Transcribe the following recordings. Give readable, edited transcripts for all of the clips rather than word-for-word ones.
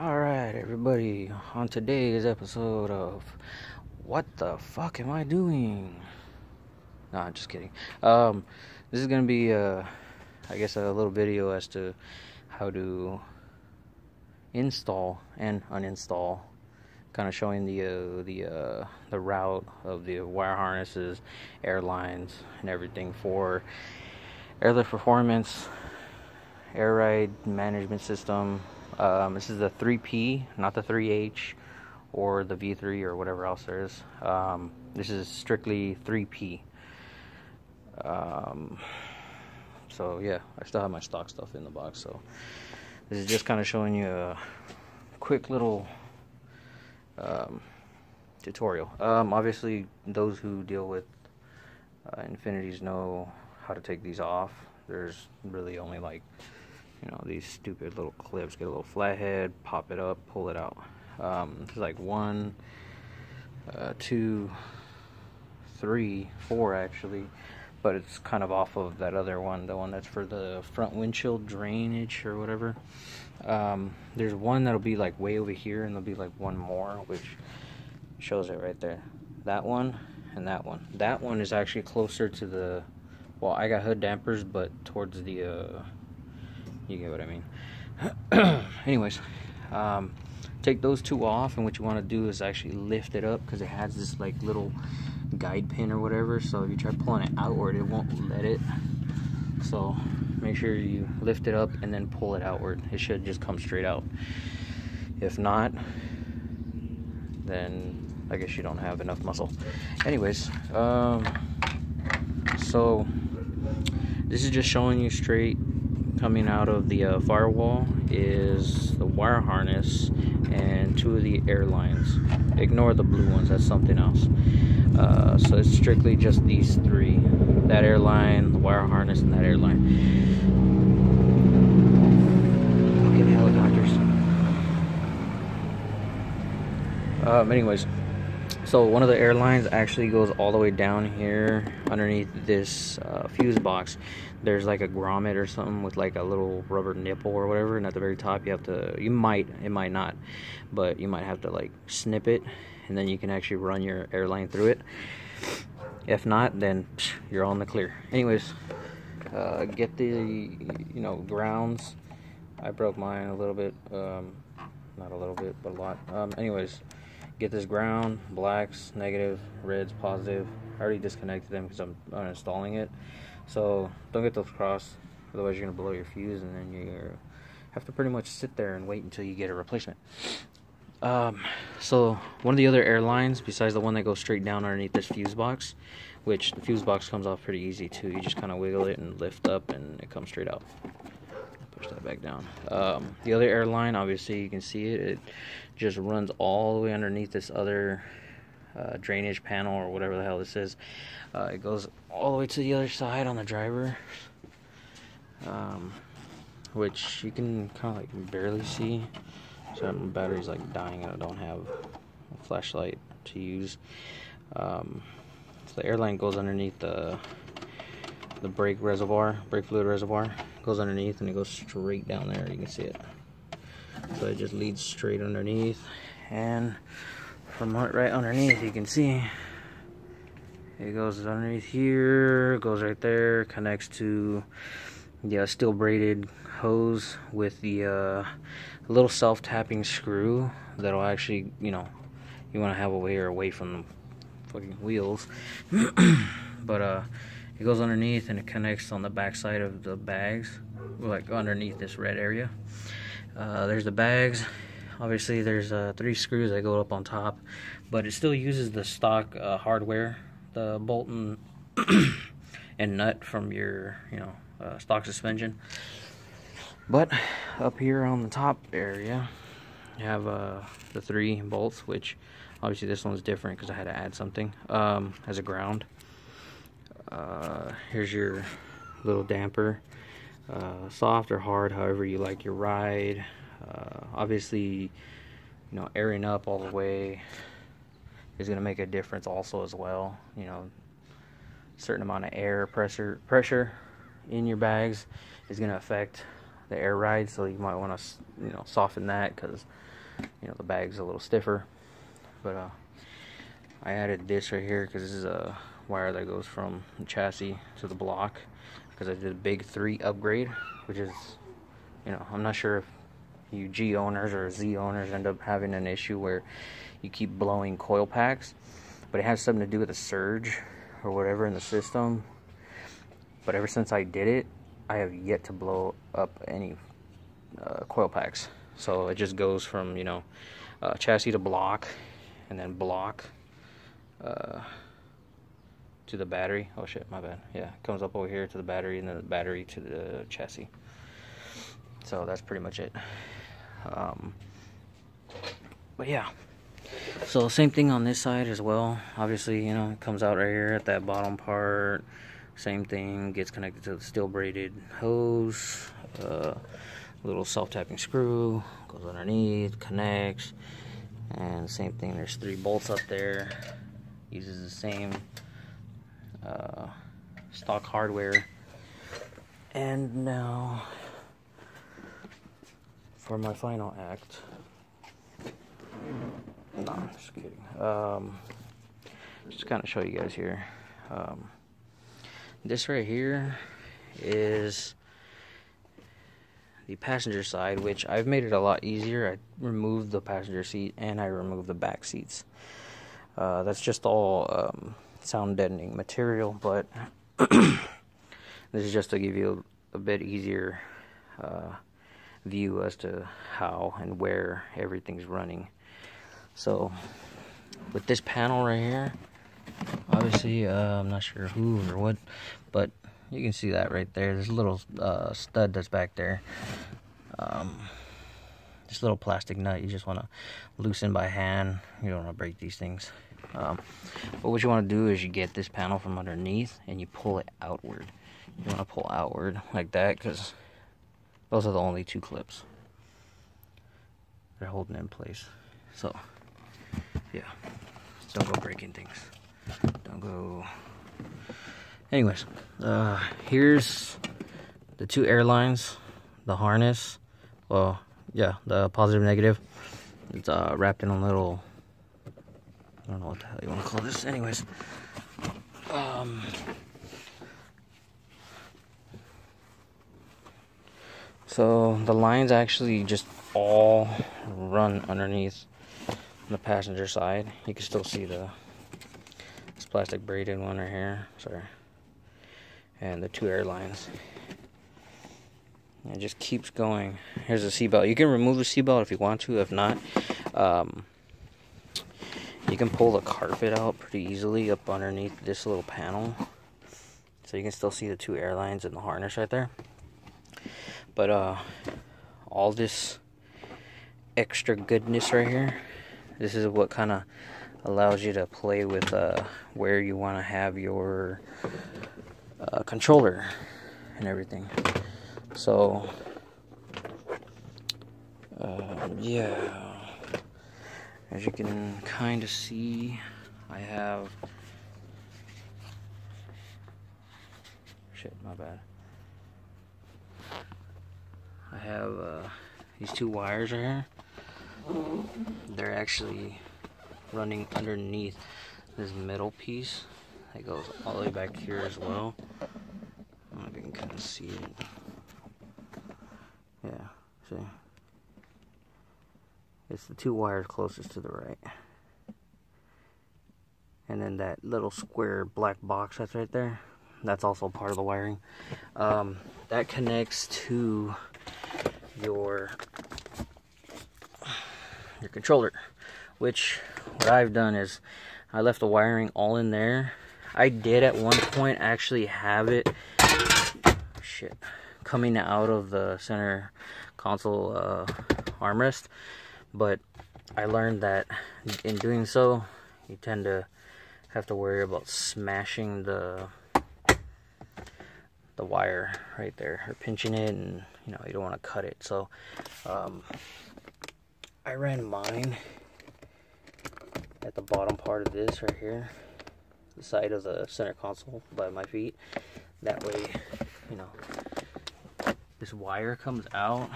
Alright, everybody, on today's episode of What the Fuck Am I Doing? Nah, just kidding. This is gonna be, I guess, a little video as to how to install and uninstall, kind of showing the route of the wire harnesses, airlines, and everything for Airlift Performance, air ride management system. This is the 3P, not the 3H or the V3 or whatever else there is. This is strictly 3P. So yeah, I still have my stock stuff in the box. So this is just kind of showing you a quick little tutorial. Obviously, those who deal with Infinities know how to take these off. There's really only like, these stupid little clips. Get a little flathead, pop it up, pull it out. There's like 1, 2, 3, 4 actually, but it's kind of off of that other one, the one that's for the front windshield drainage or whatever. There's one that'll be like way over here, and there'll be like one more, which shows it right there. That one and that one. That one is actually closer to the, well, I got hood dampers, but towards the, you get what I mean. Anyways, take those two off, and what you want to do is actually lift it up, because it has this like little guide pin or whatever, so if you try pulling it outward, it won't let it. So make sure you lift it up and then pull it outward. It should just come straight out. If not, then I guess you don't have enough muscle. Anyways, so this is just showing you straight. Coming out of the firewall is the wire harness and 2 of the airlines. Ignore the blue ones, that's something else. So it's strictly just these 3. That airline, the wire harness, and that airline. Fucking helicopters. Anyways, so one of the airlines actually goes all the way down here underneath this fuse box. There's like a grommet or something with like a little rubber nipple or whatever, and at the very top you have to, it might not, but you might have to like snip it, and then you can actually run your airline through it. If not, then you're on the clear. Anyways, get the grounds. I broke mine a little bit, not a little bit, but a lot. Anyways, get this ground, blacks, negative, reds, positive. I already disconnected them because I'm uninstalling it. So don't get those crossed, otherwise you're gonna blow your fuse, and then you have to pretty much sit there and wait until you get a replacement. So one of the other airlines, besides the one that goes straight down underneath this fuse box, which the fuse box comes off pretty easy too. You just kind of wiggle it and lift up, and it comes straight out. Push that back down. The other airline, obviously you can see it. It just runs all the way underneath this other drainage panel or whatever the hell this is. It goes all the way to the other side on the driver, which you can kind of like barely see. So my battery's like dying, and I don't have a flashlight to use. So the airline goes underneath the brake fluid reservoir. Goes underneath, and it goes straight down there. You can see it. So it just leads straight underneath, and from right underneath, you can see it goes underneath here, goes right there, connects to the steel braided hose with the little self-tapping screw that'll actually, you want to have away from the fucking wheels. But it goes underneath, and it connects on the back side of the bags, like underneath this red area. There's the bags. Obviously there's 3 screws that go up on top, but it still uses the stock hardware, the bolt and nut from your stock suspension. But up here on the top area you have the 3 bolts, which obviously this one's different because I had to add something as a ground. Here's your little damper, soft or hard, however you like your ride. Obviously, airing up all the way is going to make a difference also as well. Certain amount of air pressure in your bags is going to affect the air ride, so you might want to, you know, soften that because, you know, the bag's a little stiffer. But I added this right here because this is a wire that goes from the chassis to the block, because I did a big 3 upgrade, which is, you know, I'm not sure if you G owners or Z owners end up having an issue where you keep blowing coil packs, but it has something to do with a surge or whatever in the system. But ever since I did it, I have yet to blow up any coil packs. So it just goes from, you know, chassis to block, and then block to the battery. Oh shit, my bad. Yeah, it comes up over here to the battery, and then the battery to the chassis. So that's pretty much it. But yeah, so same thing on this side as well. Obviously, you know, it comes out right here at that bottom part. Same thing, gets connected to the steel braided hose, little self-tapping screw, goes underneath, connects, and same thing, there's 3 bolts up there, uses the same stock hardware. And now for my final act. No, I'm just kidding. Just kind of show you guys here. This right here is the passenger side, which I've made it a lot easier. I removed the passenger seat and I removed the back seats. That's just all sound deadening material, but this is just to give you a bit easier view as to how and where everything's running. So with this panel right here, obviously I'm not sure who or what, but you can see that right there. There's a little stud that's back there. This little plastic nut you just want to loosen by hand. You don't want to break these things. But what you want to do is you get this panel from underneath and you pull it outward. You want to pull outward like that, because those are the only 2 clips they're holding in place. So yeah, don't go breaking things. Don't go. Anyways, here's the 2 airlines, the harness. Well, yeah, the positive, negative. It's wrapped in a little, I don't know what the hell you want to call this. Anyways, so the lines actually just all run underneath the passenger side. You can still see this plastic braided one right here. Sorry. And the 2 airlines. It just keeps going. Here's the seatbelt. You can remove the seatbelt if you want to. If not, you can pull the carpet out pretty easily up underneath this little panel. So you can still see the 2 airlines and the harness right there. But all this extra goodness right here, this is what kind of allows you to play with where you want to have your controller and everything. So yeah, as you can kind of see, I have, shit, my bad. I have these 2 wires right here. They're actually running underneath this middle piece that goes all the way back here as well. I don't know if you can kind of see it. Yeah, see? It's the 2 wires closest to the right. And then that little square black box that's right there, that's also part of the wiring. That connects to your controller, which what I've done is I left the wiring all in there. I did at one point actually have it coming out of the center console armrest, but I learned that in doing so you tend to have to worry about smashing the wire right there, or pinching it, and you know, you don't want to cut it. So I ran mine at the bottom part of this right here, the side of the center console by my feet. That way, you know, this wire comes out.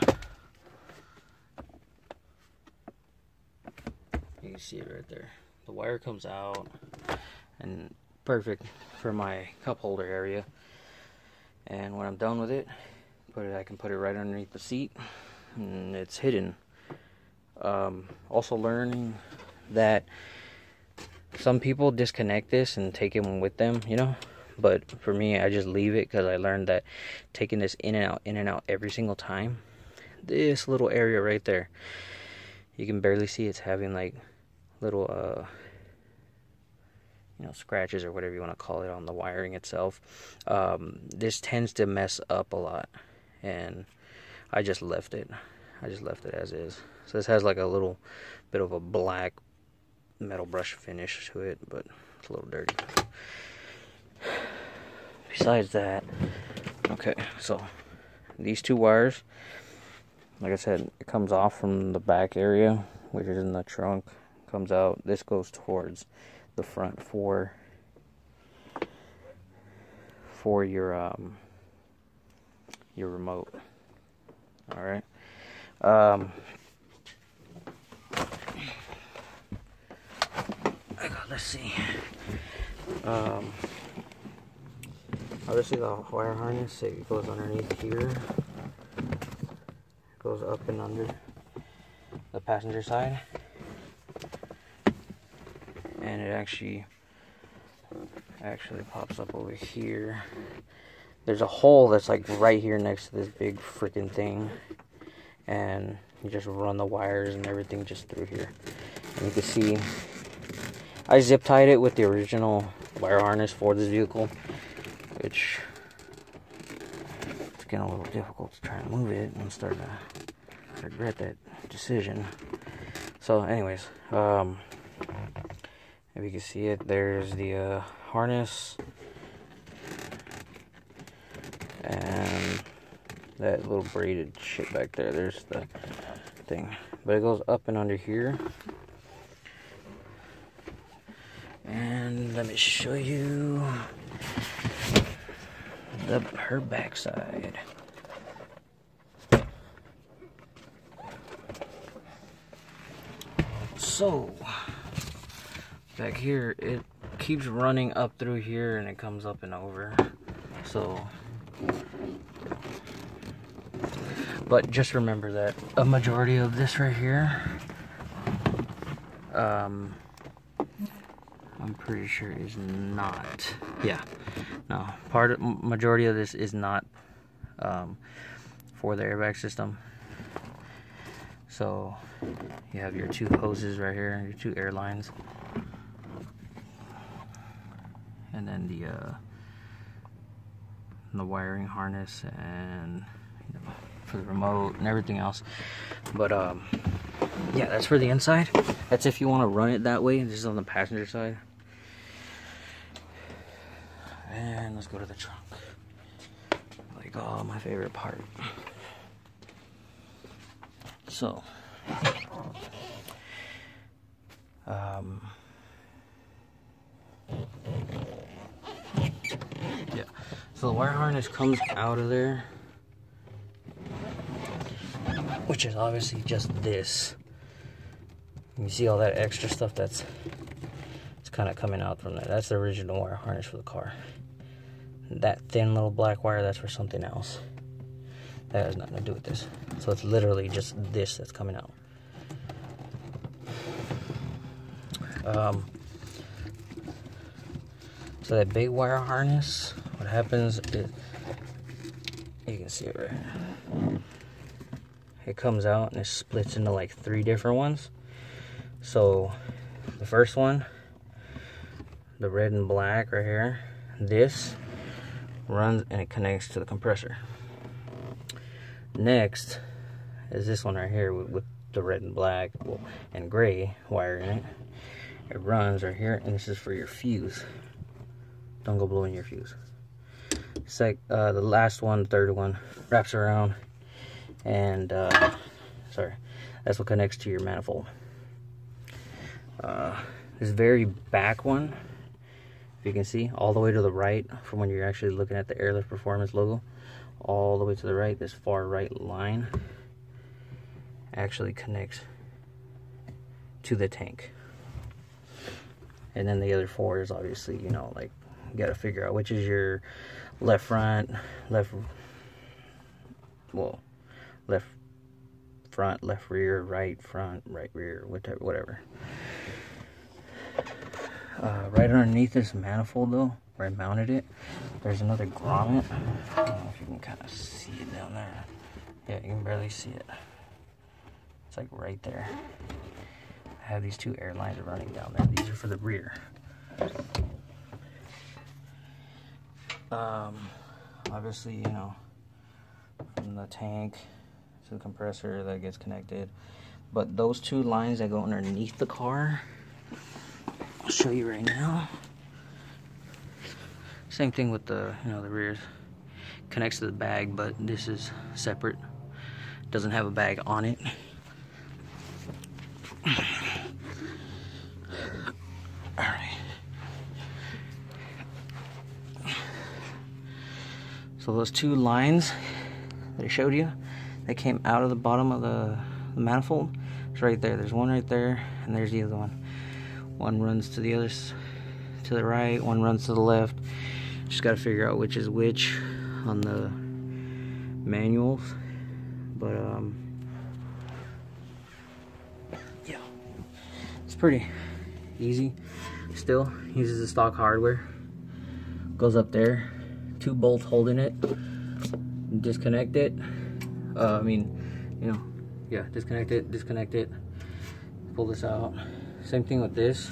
You can see it right there. The wire comes out, and perfect for my cup holder area. And when I'm done with it, I can put it right underneath the seat, and it's hidden. Also learning that some people disconnect this and take it with them, you know. But for me, I just leave it because I learned that taking this in and out every single time, this little area right there, you can barely see it's having like little you know, scratches or whatever you want to call it on the wiring itself. This tends to mess up a lot, and I just left it as is. So this has like a little bit of a black metal brush finish to it, but it's a little dirty. Besides that, okay, so these two wires, like I said, it comes off from the back area, which is in the trunk, comes out. This goes towards the front for your remote. All right. Let's see. Obviously the wire harness, it goes underneath here. It goes up and under the passenger side. And it actually pops up over here. There's a hole that's like right here next to this big freaking thing, and you just run the wires and everything just through here. And you can see I zip tied it with the original wire harness for this vehicle, which it's getting a little difficult to try and move it. I'm starting to regret that decision. So anyways, if you can see it, there's the harness, and that little braided shit back there, there's the thing. But it goes up and under here. And let me show you her backside. So back here, it keeps running up through here and it comes up and over. So, but just remember that a majority of this right here, I'm pretty sure is not, yeah, no, majority of this is not for the airbag system. So you have your two hoses right here, your two air lines, and then the wiring harness, and you know, for the remote and everything else. But yeah, that's for the inside. That's if you want to run it that way. This is on the passenger side. And let's go to the trunk. Like, oh, my favorite part. So yeah, so the wire harness comes out of there, which is obviously just this. You see all that extra stuff it's kind of coming out from there. That's the original wire harness for the car. That thin little black wire, that's for something else. That has nothing to do with this. So it's literally just this that's coming out. So that big wire harness, what happens is, you can see it right here. It comes out and it splits into like 3 different ones. So the first one, the red and black right here, this runs and it connects to the compressor. Next is this one right here with the red and black and gray wire in it. It runs right here, and this is for your fuse. Don't go blowing your fuse. The last one, third one, wraps around, and that's what connects to your manifold. This very back one, if you can see, all the way to the right from when you're actually looking at the Airlift Performance logo, all the way to the right, this far right line actually connects to the tank. And then the other 4 is obviously, you know, like, you gotta figure out which is your left front, left front, left rear, right front, right rear, whatever. Right underneath this manifold though, where I mounted it, there's another grommet. I don't know if you can kind of see it down there. Yeah, you can barely see it. It's like right there. I have these 2 air lines running down there. These are for the rear. Obviously, you know, from the tank to the compressor that gets connected. But those 2 lines that go underneath the car, I'll show you right now. Same thing with the, you know, the rear connects to the bag, but this is separate. Doesn't have a bag on it. Alright. So those 2 lines that I showed you, they came out of the bottom of the manifold. It's right there. There's one right there, and there's the other one. One runs to the other, to the right. One runs to the left. Just got to figure out which is which on the manuals. But yeah, it's pretty easy. Still uses the stock hardware. Goes up there. 2 bolts holding it. Disconnect it. Disconnect it. Pull this out. Same thing with this.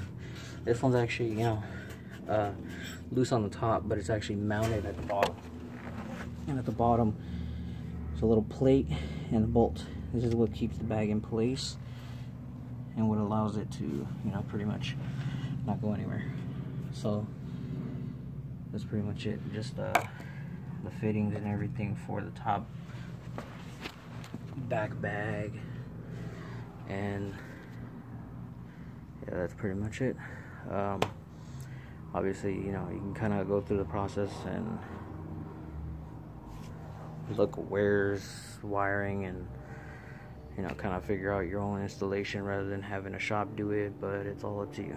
This one's actually, you know, loose on the top, but it's actually mounted at the bottom. And at the bottom, there's a little plate and a bolt. This is what keeps the bag in place and what allows it to, you know, pretty much not go anywhere. So that's pretty much it. Just the fittings and everything for the top back bag, and yeah, that's pretty much it. Obviously, you know, you can kind of go through the process and look where's wiring and, you know, kind of figure out your own installation rather than having a shop do it, but it's all up to you.